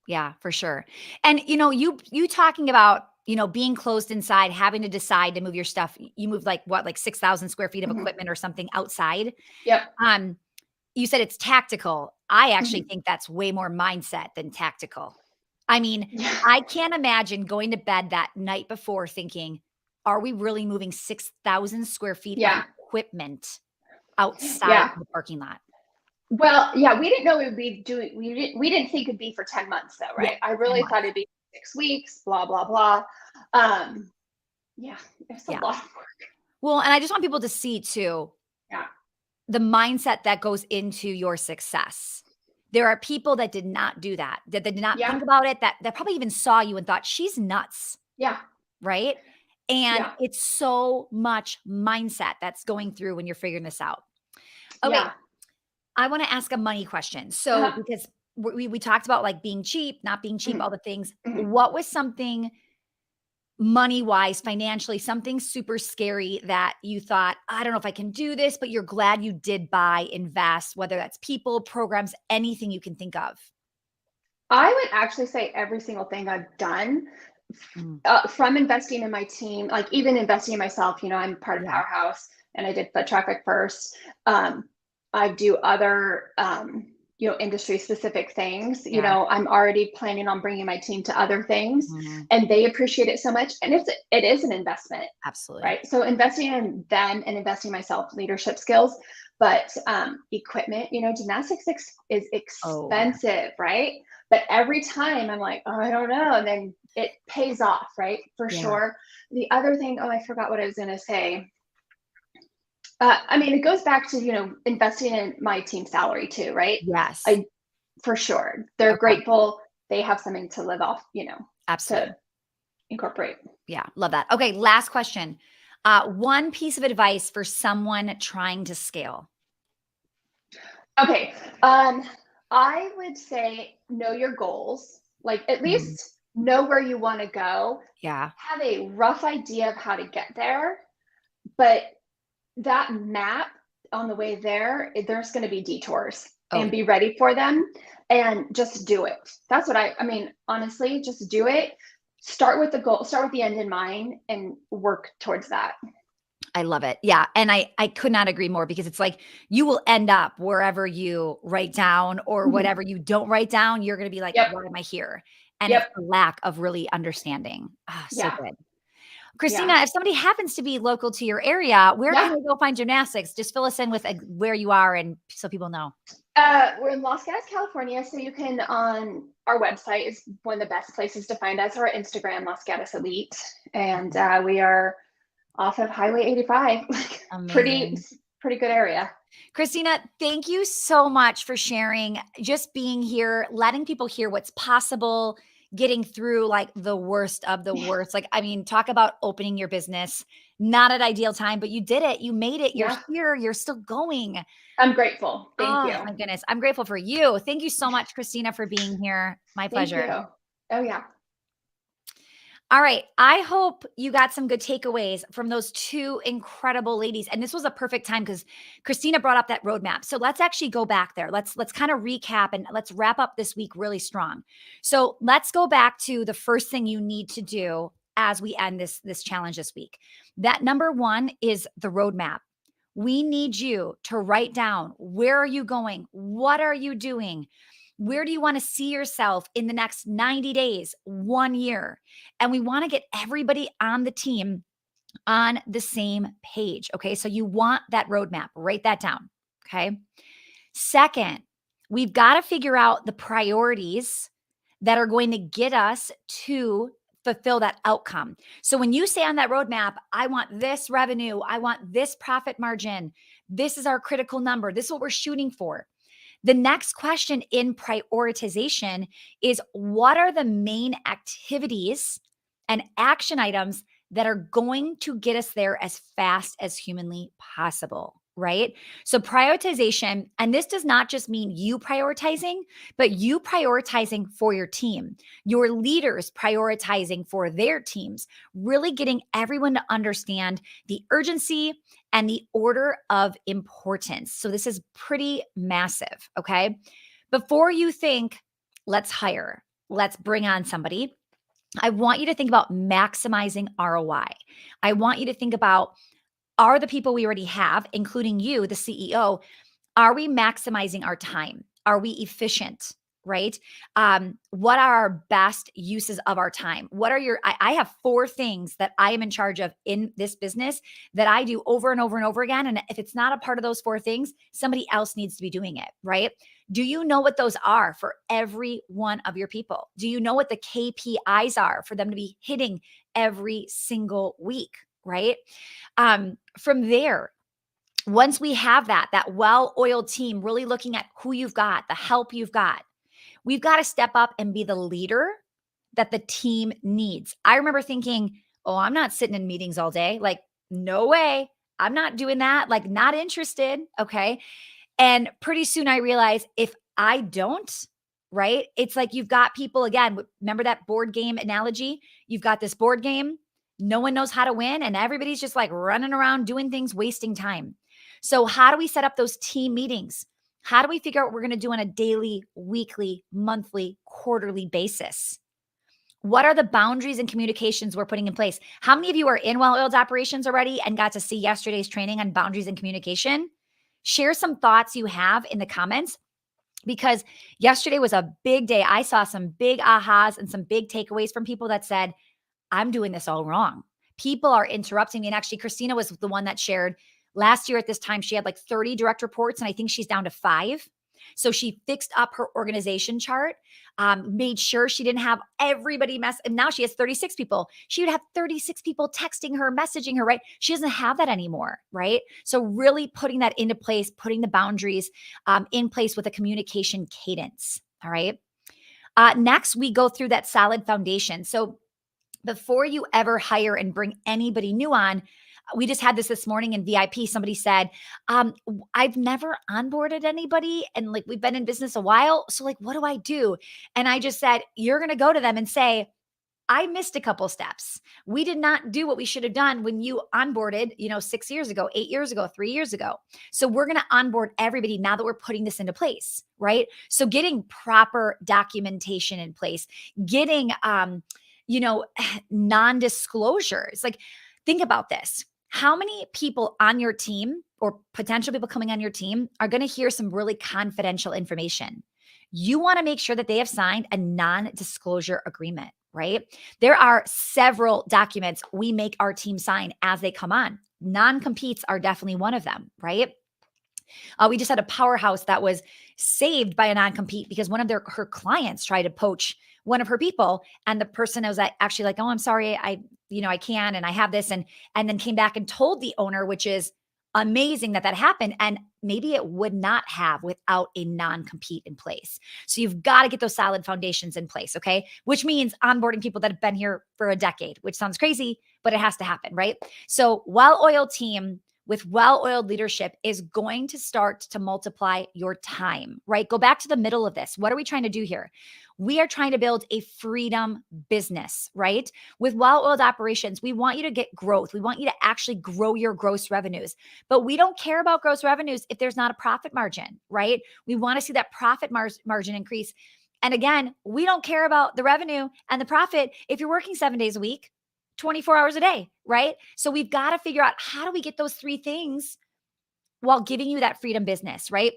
Yeah, for sure. And, you talking about, being closed inside, having to decide to move your stuff. You moved like 6,000 square feet of equipment or something outside. Yep. You said it's tactical. I actually think that's way more mindset than tactical. I mean, I can't imagine going to bed that night before thinking, are we really moving 6,000 square feet of equipment outside the parking lot? Well, we didn't know we would be doing, we didn't think it'd be for 10 months though, right? I really thought it'd be 6 weeks, blah, blah, blah. It's a lot of work. Well, and I just want people to see too, the mindset that goes into your success. There are people that did not do that did not think about it, that probably even saw you and thought, she's nuts. Yeah. Right? And it's so much mindset that's going through when you're figuring this out. Okay. I want to ask a money question. So because we talked about like being cheap, not being cheap, all the things. What was something money-wise, financially, something super scary that you thought, I don't know if I can do this, but you're glad you did invest, whether that's people, programs, anything you can think of? I would actually say every single thing I've done, from investing in my team, like even investing in myself, I'm part of Powerhouse and I did foot traffic first. I do other, industry specific things. I'm already planning on bringing my team to other things and they appreciate it so much. And it is an investment. Absolutely. Right. So investing in them and investing in myself, leadership skills, but equipment, gymnastics is expensive, right? But every time I'm like, oh, I don't know. And then it pays off, right? For sure. The other thing, I forgot what I was going to say. It goes back to, investing in my team salary too, right? Yes. For sure. They're grateful. They have something to live off, Absolutely. to incorporate. Yeah. Love that. Okay. Last question. One piece of advice for someone trying to scale. Okay. I would say know your goals, like at least know where you want to go. Yeah. Have a rough idea of how to get there, but that map on the way there, there's going to be detours, Oh, and be ready for them and just do it. That's what I mean, honestly, just do it. Start with the goal, start with the end in mind and work towards that. I love it. Yeah. And I could not agree more because it's like you will end up wherever you write down or Mhm. whatever you don't write down, you're going to be like, Yep. why am I here? And it's Yep. the lack of really understanding. Ah, so Yeah. good. Christina, Yeah. if somebody happens to be local to your area, where can Yeah. they go find gymnastics? Just fill us in with where you are and so people know. We're in Los Gatos, California. So you can, on our website is one of the best places to find us, or our Instagram, Los Gatos Elite. And we are off of Highway 85. pretty, Amazing. pretty good area. Christina, thank you so much for sharing, just being here, letting people hear what's possible, getting through like the worst of the worst. Like, I mean, talk about opening your business, not at ideal time, but you did it. You made it. You're Yeah. here. You're still going. I'm grateful. Thank Oh, you. my goodness. I'm grateful for you. Thank you so much, Christina, for being here. My Thank pleasure. you. Oh, yeah. All right. I hope you got some good takeaways from those two incredible ladies. And this was a perfect time because Christina brought up that roadmap. So let's actually go back there. Let's kind of recap and let's wrap up this week really strong. So let's go back to the first thing you need to do as we end this challenge this week. That number one is the roadmap. We need you to write down, where are you going? What are you doing? Where do you want to see yourself in the next 90 days, 1 year? And we want to get everybody on the team on the same page. Okay. So you want that roadmap, write that down. Okay. Second, we've got to figure out the priorities that are going to get us to fulfill that outcome. So when you say on that roadmap, I want this revenue, I want this profit margin, this is our critical number, this is what we're shooting for. The next question in prioritization is, what are the main activities and action items that are going to get us there as fast as humanly possible? Right? So, prioritization, and this does not just mean you prioritizing, but you prioritizing for your team, your leaders prioritizing for their teams, really getting everyone to understand the urgency and the order of importance. So this is pretty massive, okay? Before you think, let's hire, let's bring on somebody, I want you to think about maximizing ROI. I want you to think about, are the people we already have, including you, the CEO, are we maximizing our time? Are we efficient? Right? What are our best uses of our time? What are I have 4 things that I am in charge of in this business that I do over and over and over again. And if it's not a part of those 4 things, somebody else needs to be doing it. Right? Do you know what those are for every one of your people? Do you know what the KPIs are for them to be hitting every single week? Right? From there, once we have that well-oiled team really looking at who you've got, the help you've got, we've got to step up and be the leader that the team needs. I remember thinking, oh, I'm not sitting in meetings all day. Like, no way. I'm not doing that. Like, not interested. Okay. And pretty soon I realized, if I don't, right? It's like you've got people, again, remember that board game analogy? You've got this board game, no one knows how to win, and everybody's just like running around doing things, wasting time. So, how do we set up those team meetings? How do we figure out what we're going to do on a daily, weekly, monthly, quarterly basis? What are the boundaries and communications we're putting in place? How many of you are in well-oiled operations already and got to see yesterday's training on boundaries and communication? Share some thoughts you have in the comments, because yesterday was a big day. I saw some big ahas and some big takeaways from people that said, I'm doing this all wrong. People are interrupting me. And actually, Christina was the one that shared last year at this time, she had like 30 direct reports, and I think she's down to 5. So she fixed up her organization chart, made sure she didn't have everybody and now she has 36 people. She would have 36 people texting her, messaging her, right? She doesn't have that anymore, right? So really putting that into place, putting the boundaries in place with a communication cadence, all right? Next, we go through that solid foundation. So before you ever hire and bring anybody new on, we just had this morning in VIP. Somebody said, I've never onboarded anybody and like we've been in business a while. So like, what do I do? And I just said, you're going to go to them and say, I missed a couple steps. We did not do what we should have done when you onboarded, 6 years ago, 8 years ago, 3 years ago. So we're going to onboard everybody now that we're putting this into place, right? So getting proper documentation in place, getting, non-disclosures. Like, think about this. How many people on your team or potential people coming on your team are going to hear some really confidential information? You want to make sure that they have signed a non-disclosure agreement, right? There are several documents we make our team sign as they come on. Non-competes are definitely one of them, right? We just had a powerhouse that was saved by a non-compete because one of her clients tried to poach one of her people, and the person was actually like, "Oh, I'm sorry, I can, and I have this," and then came back and told the owner, which is amazing that happened, and maybe it would not have without a non-compete in place. So you've got to get those solid foundations in place, okay? Which means onboarding people that have been here for a decade, which sounds crazy, but it has to happen, right? So well-oiled team with well-oiled leadership is going to start to multiply your time, right? Go back to the middle of this. What are we trying to do here? We are trying to build a freedom business, right? With well-oiled operations, we want you to get growth. We want you to actually grow your gross revenues, but we don't care about gross revenues if there's not a profit margin, right? We want to see that profit margin increase. And again, we don't care about the revenue and the profit if you're working 7 days a week, 24 hours a day, right? So we've got to figure out, how do we get those three things while giving you that freedom business, right?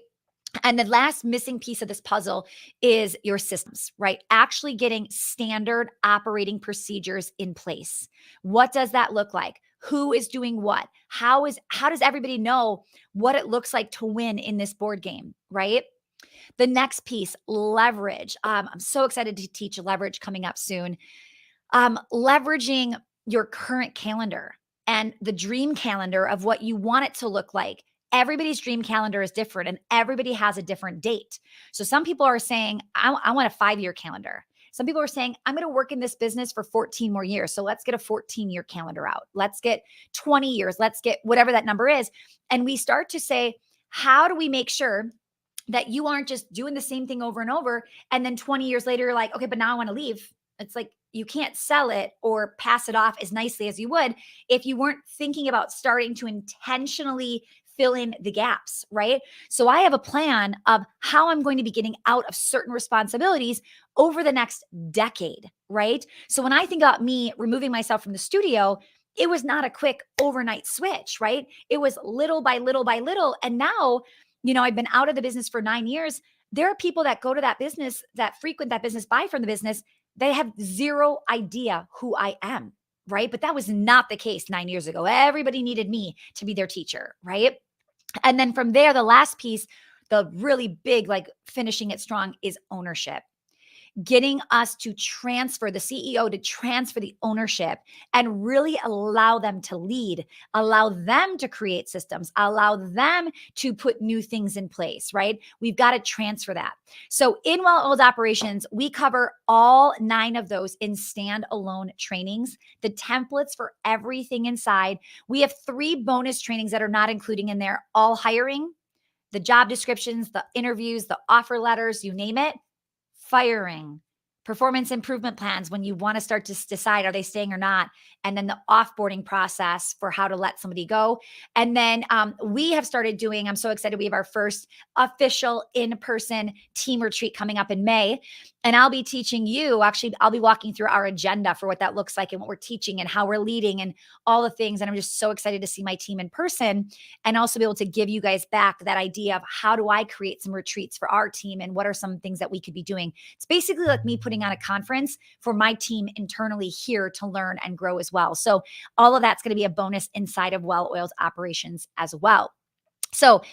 And the last missing piece of this puzzle is your systems, right? Actually getting standard operating procedures in place. What does that look like? Who is doing what? How does everybody know what it looks like to win in this board game, right? The next piece, leverage. I'm so excited to teach leverage coming up soon. Leveraging your current calendar and the dream calendar of what you want it to look like. Everybody's dream calendar is different and everybody has a different date. So some people are saying, I want a 5-year calendar. Some people are saying, I'm going to work in this business for 14 more years. So let's get a 14-year calendar out. Let's get 20 years. Let's get whatever that number is. And we start to say, how do we make sure that you aren't just doing the same thing over and over? And then 20 years later, you're like, okay, but now I want to leave. It's like, you can't sell it or pass it off as nicely as you would if you weren't thinking about starting to intentionally fill in the gaps, right? So I have a plan of how I'm going to be getting out of certain responsibilities over the next decade, right? So when I think about me removing myself from the studio, it was not a quick overnight switch, right? It was little by little by little. And now, I've been out of the business for 9 years. There are people that go to that business, that frequent that business, buy from the business. They have zero idea who I am, right? But that was not the case 9 years ago. Everybody needed me to be their teacher, right? And then from there, the last piece, the really big, like finishing it strong, is ownership. Getting us to transfer the CEO to transfer the ownership and really allow them to lead, allow them to create systems, allow them to put new things in place, right? We've got to transfer that. So in well-oiled operations, we cover all 9 of those in standalone trainings, the templates for everything inside. We have 3 bonus trainings that are not including in there, all hiring, the job descriptions, the interviews, the offer letters, you name it. Firing, performance improvement plans when you want to start to decide, are they staying or not? And then the offboarding process for how to let somebody go. And then we have started doing, I'm so excited, we have our first official in-person team retreat coming up in May. And I'll be teaching you, actually, I'll be walking through our agenda for what that looks like and what we're teaching and how we're leading and all the things. And I'm just so excited to see my team in person and also be able to give you guys back that idea of how do I create some retreats for our team and what are some things that we could be doing. It's basically like me putting on a conference for my team internally here to learn and grow as well. So all of that's going to be a bonus inside of well-oiled operations as well. So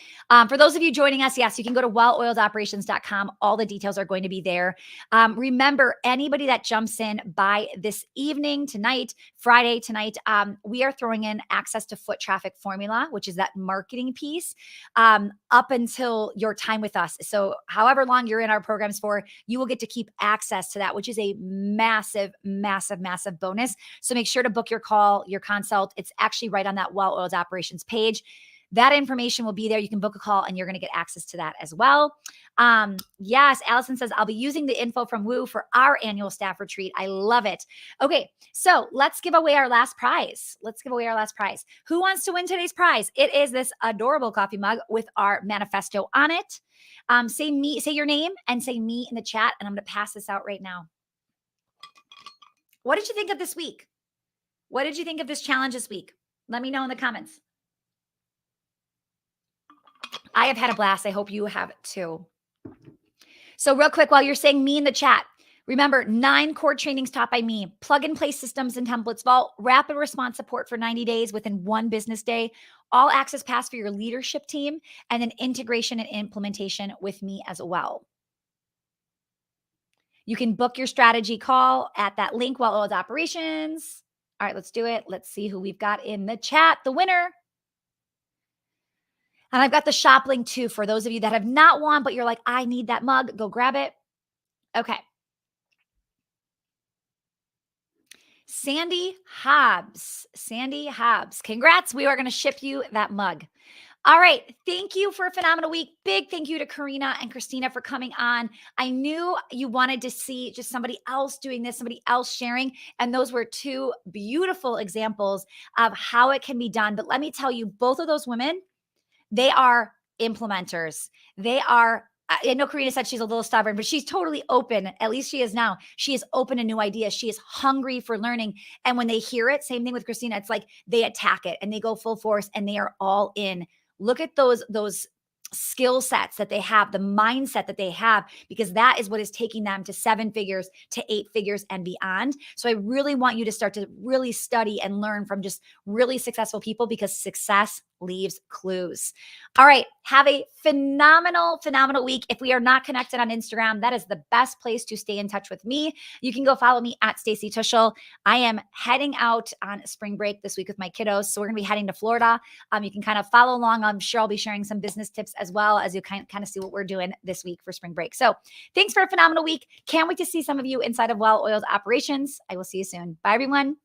for those of you joining us, yes, you can go to welloiledoperations.com. All the details are going to be there. Remember, anybody that jumps in by this evening, tonight, Friday tonight, we are throwing in access to foot traffic formula, which is that marketing piece, up until your time with us. So however long you're in our programs for, you will get to keep access to that, which is a massive, massive, massive bonus. So make sure to book your call, your consult. It's actually right on that well-oiled operations page. That information will be there. You can book a call and you're going to get access to that as well. Yes, Allison says, I'll be using the info from Woo for our annual staff retreat. I love it. Okay, so let's give away our last prize. Who wants to win today's prize? It is this adorable coffee mug with our manifesto on it. Say your name and say me in the chat, and I'm going to pass this out right now. What did you think of this week? What did you think of this challenge this week? Let me know in the comments. I have had a blast. I hope you have too. So real quick, while you're saying me in the chat, remember 9 core trainings taught by me, plug and play systems and templates, Vault, rapid response support for 90 days within 1 business day, all access pass for your leadership team, and then integration and implementation with me as well. You can book your strategy call at that link, Well Oiled Operations. All right, let's do it. Let's see who we've got in the chat. The winner. And I've got the shop link too for those of you that have not won, but you're like, I need that mug. Go grab it. Okay. Sandy Hobbs. Congrats. We are going to ship you that mug. All right. Thank you for a phenomenal week. Big thank you to Karina and Christina for coming on. I knew you wanted to see just somebody else doing this, somebody else sharing. And those were 2 beautiful examples of how it can be done. But let me tell you, both of those women, they are implementers. I know Karina said she's a little stubborn, but she's totally open. At least she is now. She is open to new ideas. She is hungry for learning. And when they hear it, same thing with Christina, it's like they attack it and they go full force and they are all in. Look at those skill sets that they have, the mindset that they have, because that is what is taking them to 7 figures, to 8 figures and beyond. So I really want you to start to really study and learn from just really successful people, because success leaves clues. All right. Have a phenomenal week. If we are not connected on Instagram, that is the best place to stay in touch with me. You can go follow me at Stacy Tuschl. I am heading out on spring break this week with my kiddos. So we're going to be heading to Florida. You can kind of follow along. I'm sure I'll be sharing some business tips as well as you kind of see what we're doing this week for spring break. So thanks for a phenomenal week. Can't wait to see some of you inside of Well Oiled Operations. I will see you soon. Bye, everyone.